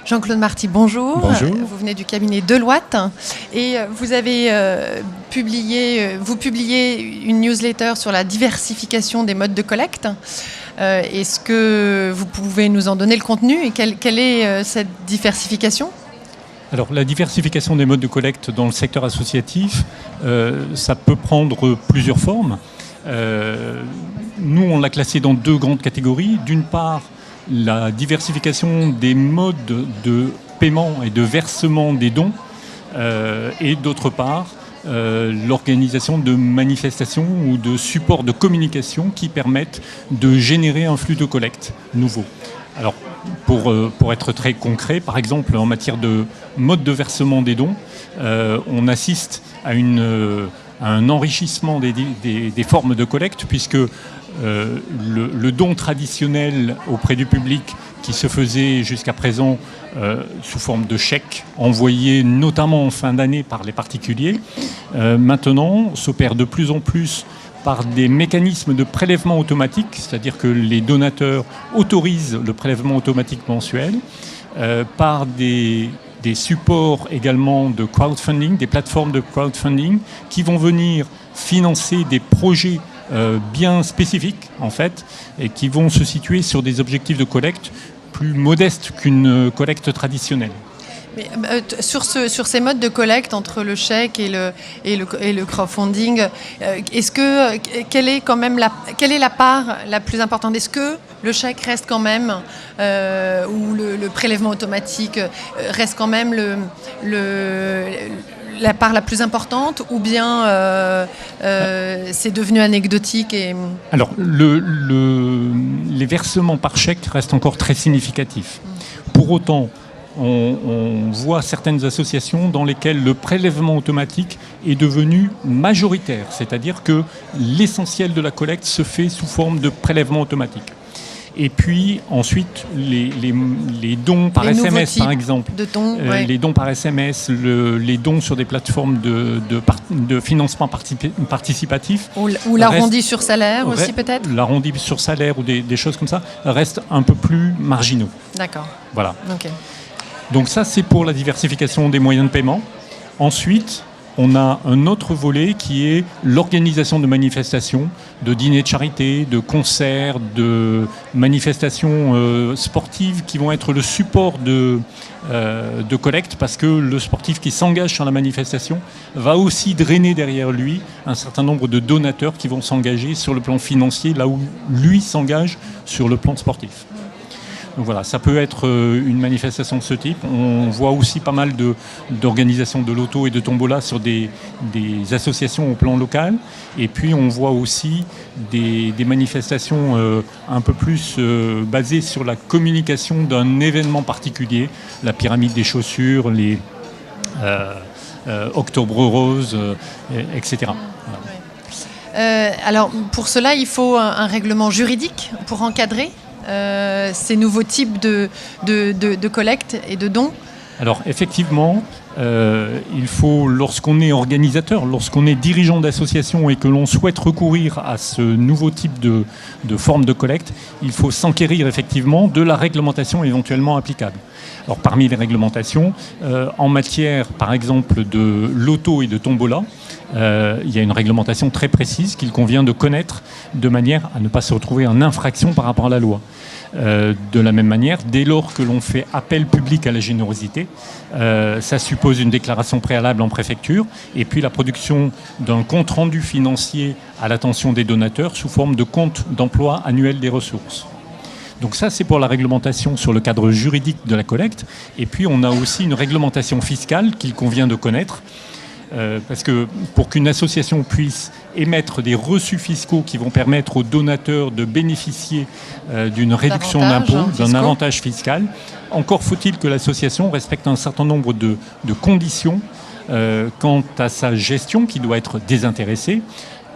Jean-Claude Marty, bonjour. Bonjour. Vous venez du cabinet Deloitte et vous avez publiez une newsletter sur la diversification des modes de collecte. Est-ce que vous pouvez nous en donner le contenu et quelle est cette diversification ? Alors, la diversification des modes de collecte dans le secteur associatif, ça peut prendre plusieurs formes. Nous, on l'a classé dans deux grandes catégories. D'une part, la diversification des modes de paiement et de versement des dons, et d'autre part, l'organisation de manifestations ou de supports de communication qui permettent de générer un flux de collecte nouveau. Alors, pour être très concret, par exemple, en matière de mode de versement des dons, on assiste à un enrichissement des formes de collecte, puisque le don traditionnel auprès du public qui se faisait jusqu'à présent sous forme de chèques envoyés notamment en fin d'année par les particuliers, maintenant s'opère de plus en plus par des mécanismes de prélèvement automatique, c'est-à-dire que les donateurs autorisent le prélèvement automatique mensuel, par des supports également de crowdfunding, des plateformes de crowdfunding qui vont venir financer des projets bien spécifiques en fait, et qui vont se situer sur des objectifs de collecte plus modestes qu'une collecte traditionnelle. Mais, sur ces modes de collecte entre le chèque et le crowdfunding, quelle est la part la plus importante ? Est-ce que le chèque reste quand même, ou le prélèvement automatique reste quand même la part la plus importante, ou bien c'est devenu anecdotique Alors, les versements par chèque restent encore très significatifs. Pour autant, on voit certaines associations dans lesquelles le prélèvement automatique est devenu majoritaire, c'est-à-dire que l'essentiel de la collecte se fait sous forme de prélèvement automatique. Et puis ensuite, les dons par SMS, par exemple, les dons par SMS, les dons sur des plateformes de financement participatif. Ou l'arrondi sur salaire aussi peut-être ? L'arrondi sur salaire ou des choses comme ça restent un peu plus marginaux. D'accord. Voilà. Okay. Donc ça, c'est pour la diversification des moyens de paiement. Ensuite, on a un autre volet qui est l'organisation de manifestations, de dîners de charité, de concerts, de manifestations sportives qui vont être le support de collecte, parce que le sportif qui s'engage sur la manifestation va aussi drainer derrière lui un certain nombre de donateurs qui vont s'engager sur le plan financier, là où lui s'engage sur le plan sportif. Donc voilà, ça peut être une manifestation de ce type. On voit aussi pas mal d'organisations de loto et de tombola sur des associations au plan local. Et puis on voit aussi des manifestations un peu plus basées sur la communication d'un événement particulier, la pyramide des chaussures, les Octobre Rose, etc. Voilà. Alors pour cela, il faut un règlement juridique pour encadrer ces nouveaux types de collecte et de dons ? Alors effectivement, il faut, lorsqu'on est organisateur, lorsqu'on est dirigeant d'association et que l'on souhaite recourir à ce nouveau type de forme de collecte, il faut s'enquérir effectivement de la réglementation éventuellement applicable. Alors parmi les réglementations, en matière par exemple de loto et de tombola, il y a une réglementation très précise qu'il convient de connaître de manière à ne pas se retrouver en infraction par rapport à la loi. De la même manière, dès lors que l'on fait appel public à la générosité, ça suppose une déclaration préalable en préfecture et puis la production d'un compte-rendu financier à l'attention des donateurs sous forme de compte d'emploi annuel des ressources. Donc ça, c'est pour la réglementation sur le cadre juridique de la collecte. Et puis, on a aussi une réglementation fiscale qu'il convient de connaître. Parce que pour qu'une association puisse émettre des reçus fiscaux qui vont permettre aux donateurs de bénéficier d'une réduction d'impôt, d'un avantage fiscal, encore faut-il que l'association respecte un certain nombre de conditions quant à sa gestion qui doit être désintéressée,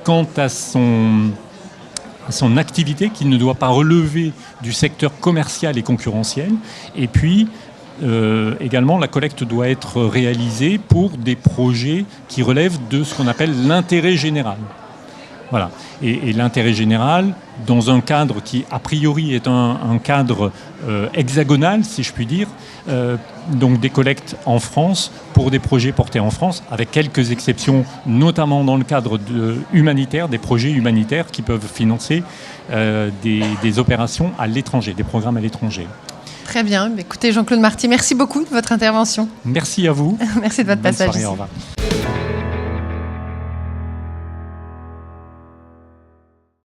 quant à son activité qui ne doit pas relever du secteur commercial et concurrentiel, et puis également, la collecte doit être réalisée pour des projets qui relèvent de ce qu'on appelle l'intérêt général. Voilà. Et l'intérêt général, dans un cadre qui, a priori, est un cadre hexagonal, si je puis dire, donc des collectes en France pour des projets portés en France, avec quelques exceptions, notamment dans le cadre humanitaire, des projets humanitaires qui peuvent financer des opérations à l'étranger, des programmes à l'étranger. Très bien. Écoutez, Jean-Claude Marty, merci beaucoup de votre intervention. Merci à vous. Merci de votre Bonne passage soirée, ici. au revoir.